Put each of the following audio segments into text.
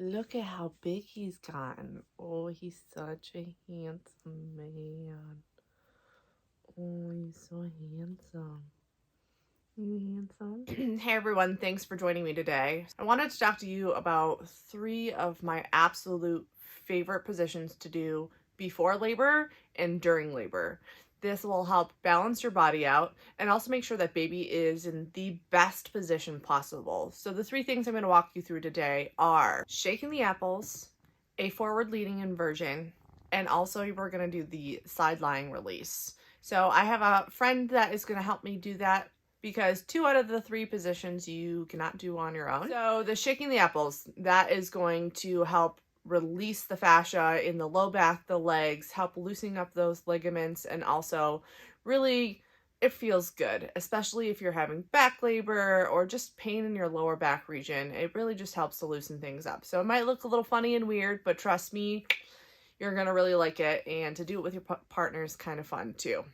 Look at how big he's gotten. Oh, he's such a handsome man. Oh, he's so handsome. You handsome? Hey everyone, thanks for joining me today. I wanted to talk to you about 3 of my absolute favorite positions to do before labor and during labor. This will help balance your body out and also make sure that baby is in the best position possible. So the 3 things I'm going to walk you through today are shaking the apples, a forward leaning inversion, and also we're going to do the side lying release. So I have a friend that is going to help me do that because 2 out of the 3 positions you cannot do on your own. So the shaking the apples, that is going to help release the fascia in the low back, the legs, help loosening up those ligaments, and also really it feels good, especially if you're having back labor or just pain in your lower back region. It really just helps to loosen things up. So it might look a little funny and weird, but trust me, you're going to really like it, and to do it with your partner is kind of fun too.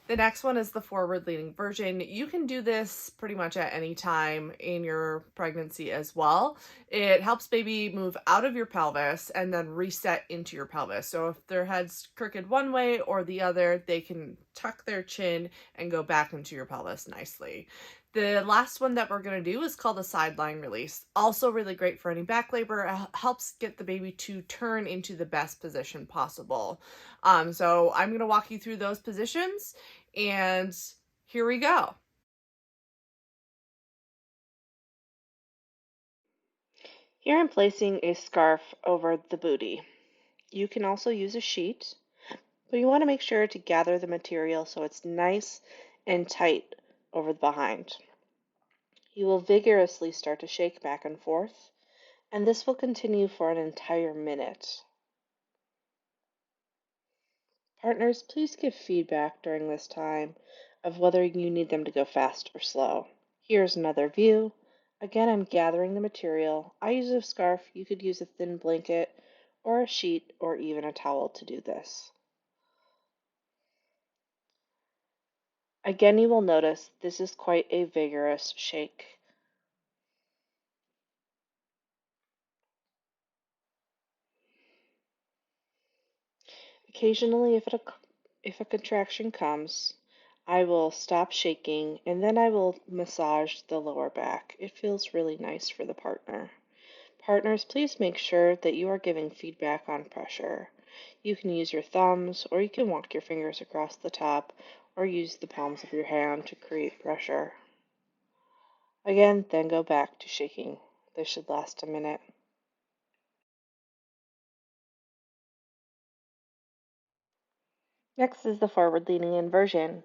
The next one is the forward leaning version. You can do this pretty much at any time in your pregnancy as well. It helps baby move out of your pelvis and then reset into your pelvis. So if their head's crooked one way or the other, they can tuck their chin and go back into your pelvis nicely. The last one that we're going to do is called a side lying release. Also really great for any back labor. It helps get the baby to turn into the best position possible. So I'm going to walk you through those positions, and here we go. Here I'm placing a scarf over the booty. You can also use a sheet, but you want to make sure to gather the material so it's nice and tight over the behind. You will vigorously start to shake back and forth, and this will continue for an entire minute. Partners, please give feedback during this time of whether you need them to go fast or slow. Here's another view. Again, I'm gathering the material. I use a scarf. You could use a thin blanket or a sheet or even a towel to do this. Again, you will notice this is quite a vigorous shake. Occasionally, if a contraction comes, I will stop shaking and then I will massage the lower back. It feels really nice for the partner. Partners, please make sure that you are giving feedback on pressure. You can use your thumbs or you can walk your fingers across the top or use the palms of your hand to create pressure. Again, then go back to shaking. This should last a minute. Next is the forward leaning inversion.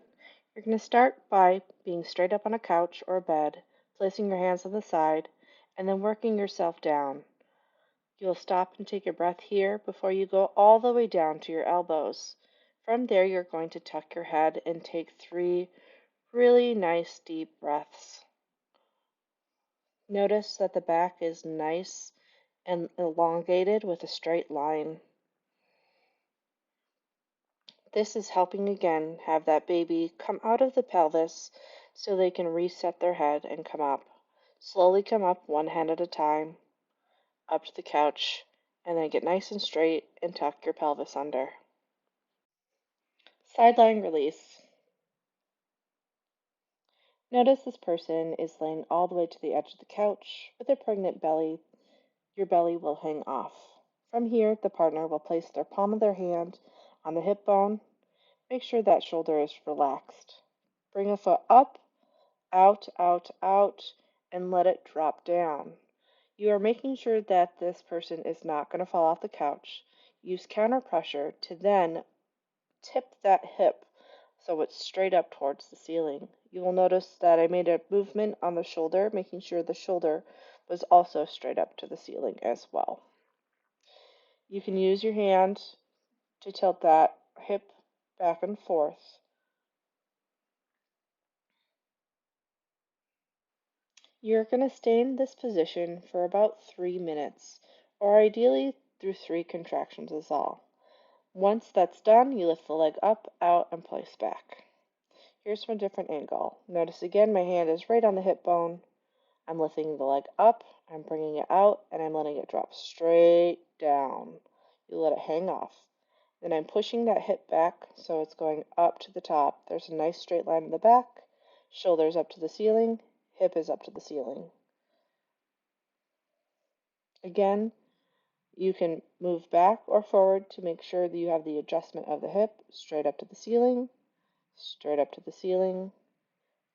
You're going to start by being straight up on a couch or a bed, placing your hands on the side, and then working yourself down. You'll stop and take a breath here before you go all the way down to your elbows. From there, you're going to tuck your head and take 3 really nice deep breaths. Notice that the back is nice and elongated with a straight line. This is helping again have that baby come out of the pelvis so they can reset their head and come up. Slowly come up one hand at a time, up to the couch, and then get nice and straight and tuck your pelvis under. Side lying release. Notice this person is laying all the way to the edge of the couch with a pregnant belly. Your belly will hang off. From here, the partner will place their palm of their hand on the hip bone. Make sure that shoulder is relaxed. Bring a foot up, out, out, out, and let it drop down. You are making sure that this person is not going to fall off the couch. Use counter pressure to then tip that hip so it's straight up towards the ceiling. You will notice that I made a movement on the shoulder, making sure the shoulder was also straight up to the ceiling as well. You can use your hand to tilt that hip back and forth. You're going to stay in this position for about 3 minutes, or ideally through 3 contractions is all. Once that's done, you lift the leg up, out, and place back. Here's from a different angle. Notice again my hand is right on the hip bone. I'm lifting the leg up I'm bringing it out and I'm letting it drop straight down. You let it hang off. Then I'm pushing that hip back so it's going up to the top. There's a nice straight line in the back. Shoulders up to the ceiling. Hip is up to the ceiling. Again, you can move back or forward to make sure that you have the adjustment of the hip straight up to the ceiling, straight up to the ceiling.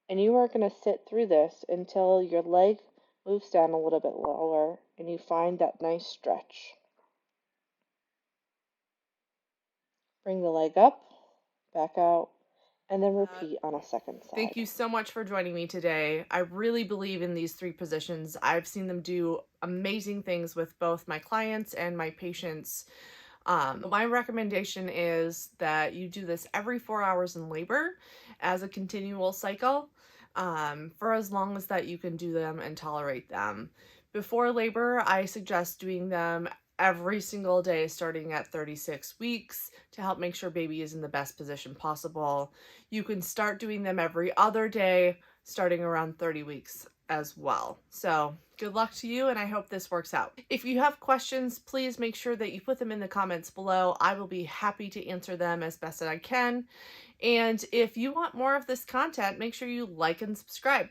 And you are going to sit through this until your leg moves down a little bit lower and you find that nice stretch. Bring the leg up, back out, and then repeat on a second side. Thank you so much for joining me today. I really believe in these 3 positions. I've seen them do amazing things with both my clients and my patients. My recommendation is that you do this every 4 hours in labor as a continual cycle for as long as that you can do them and tolerate them. Before labor, I suggest doing them every single day starting at 36 weeks to help make sure baby is in the best position possible. You can start doing them every other day starting around 30 weeks as well. So good luck to you, and I hope this works out. If you have questions, please make sure that you put them in the comments below. I will be happy to answer them as best as I can. And if you want more of this content, make sure you like and subscribe.